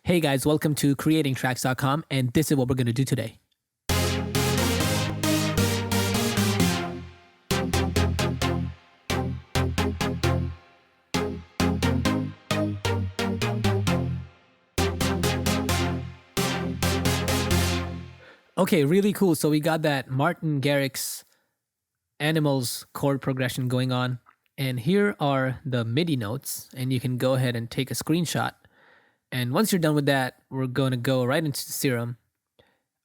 Hey guys, welcome to creatingtracks.com, and this is what we're going to do today. Okay, really cool. So we got that Martin Garrix Animals chord progression going on. And here are the MIDI notes, and you can go ahead and take a screenshot. And once you're done with that, we're going to go right into the Serum,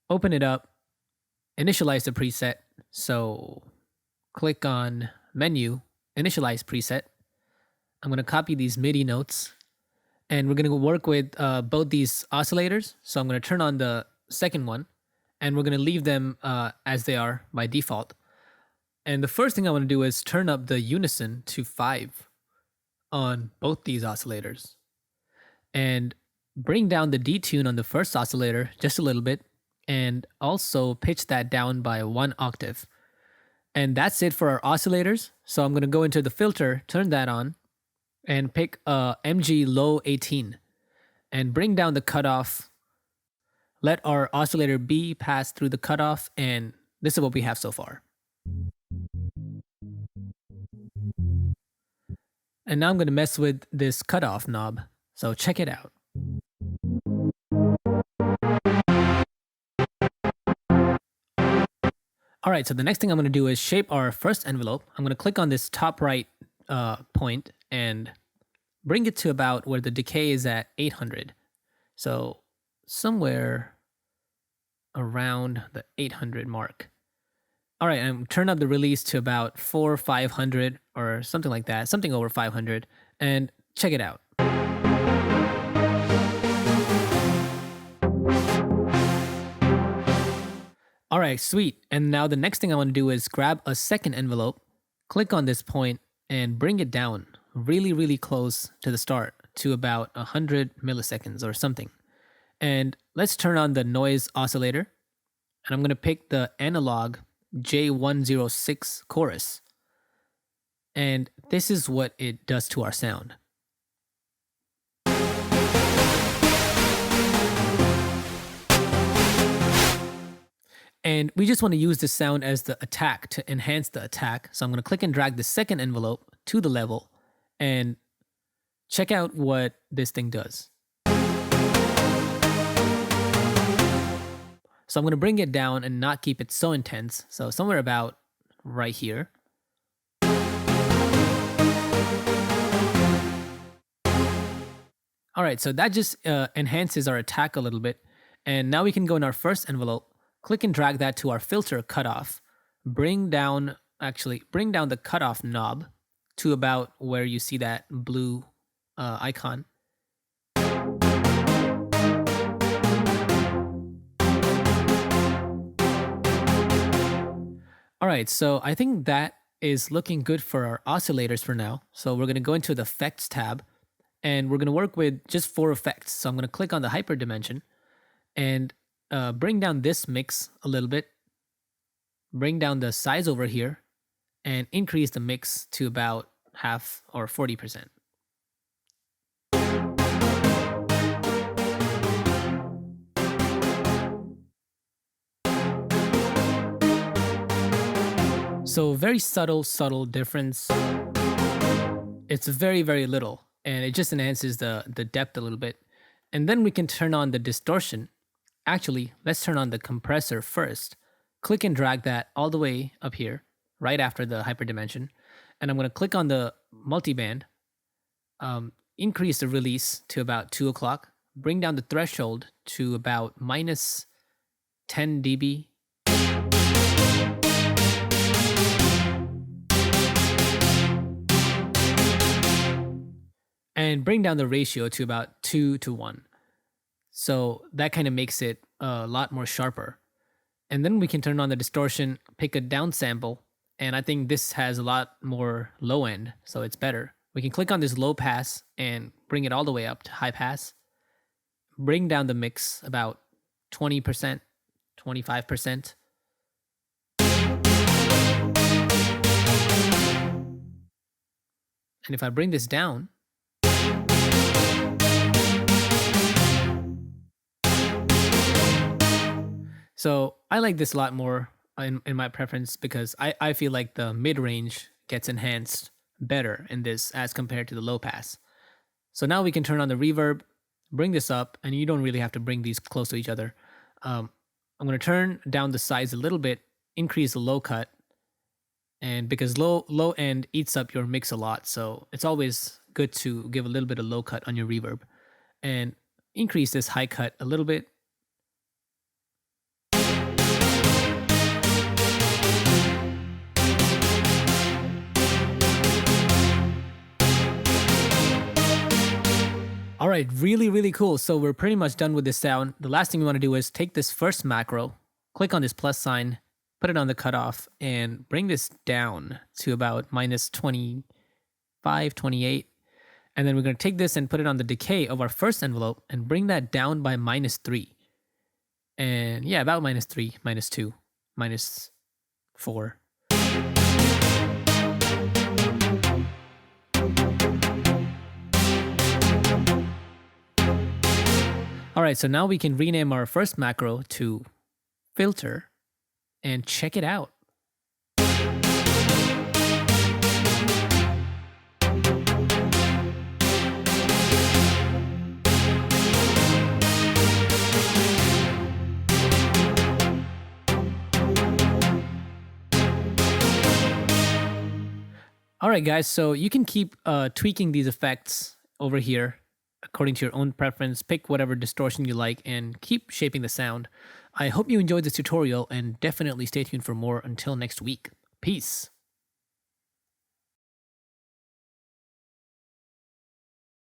open it up, initialize the preset. So click on Menu, Initialize Preset. I'm going to copy these MIDI notes, and we're going to work with both these oscillators. So I'm going to turn on the second one, and we're going to leave them as they are by default. And the first thing I want to do is turn up the unison to 5 on both these oscillators. And bring down the detune on the first oscillator just a little bit, and also pitch that down by 1 octave. And that's it for our oscillators. So I'm going to go into the filter, turn that on, and pick MG low 18, and bring down the cutoff. Let our oscillator B pass through the cutoff, and this is what we have so far. And now I'm going to mess with this cutoff knob. So check it out. All right, so the next thing I'm going to do is shape our first envelope. I'm going to click on this top right point and bring it to about where the decay is at 800. So somewhere around the 800 mark. All right, and turn up the release to about 400 or 500 or something like that, something over 500, and check it out. All right, sweet. And now the next thing I want to do is grab a second envelope, click on this point, and bring it down really, really close to the start to about 100 milliseconds or something. And let's turn on the noise oscillator. And I'm going to pick the analog J106 chorus. And this is what it does to our sound. And we just want to use this sound as the attack to enhance the attack. So I'm going to click and drag the second envelope to the level and check out what this thing does. So I'm going to bring it down and not keep it so intense. So somewhere about right here. All right, so that just enhances our attack a little bit. And now we can go in our first envelope, click and drag that to our filter cutoff, bring down the cutoff knob to about where you see that blue icon. All right, so I think that is looking good for our oscillators for now. So we're going to go into the Effects tab, and we're going to work with just 4 effects. So I'm going to click on the hyperdimension and bring down this mix a little bit, bring down the size over here, and increase the mix to about half or 40%. So very subtle difference. It's very, very little, and it just enhances the depth a little bit. And then we can turn on the distortion. Actually, let's turn on the compressor first. Click and drag that all the way up here, right after the hyperdimension. And I'm going to click on the multiband, increase the release to about 2 o'clock, bring down the threshold to about minus 10 dB. And bring down the ratio to about 2 to 1. So that kind of makes it a lot more sharper. And then we can turn on the distortion, pick a down sample, and I think this has a lot more low end, so it's better. We can click on this low pass and bring it all the way up to high pass. Bring down the mix about 20%, 25%. And if I bring this down, So I like this a lot more in my preference because I feel like the mid range gets enhanced better in this as compared to the low pass. So now we can turn on the reverb, bring this up, and you don't really have to bring these close to each other. I'm going to turn down the size a little bit, increase the low cut, and because low end eats up your mix a lot, so it's always good to give a little bit of low cut on your reverb, and increase this high cut a little bit. All right, really cool. So we're pretty much done with this sound. The last thing we want to do is take this first macro, click on this plus sign, put it on the cutoff, and bring this down to about minus 25, 28. And then we're going to take this and put it on the decay of our first envelope and bring that down by -3. And yeah, about -3, -2, -4. All right, so now we can rename our first macro to filter and check it out. All right, guys, so you can keep tweaking these effects over here according to your own preference. Pick whatever distortion you like and keep shaping the sound. I hope you enjoyed this tutorial and definitely stay tuned for more until next week. Peace.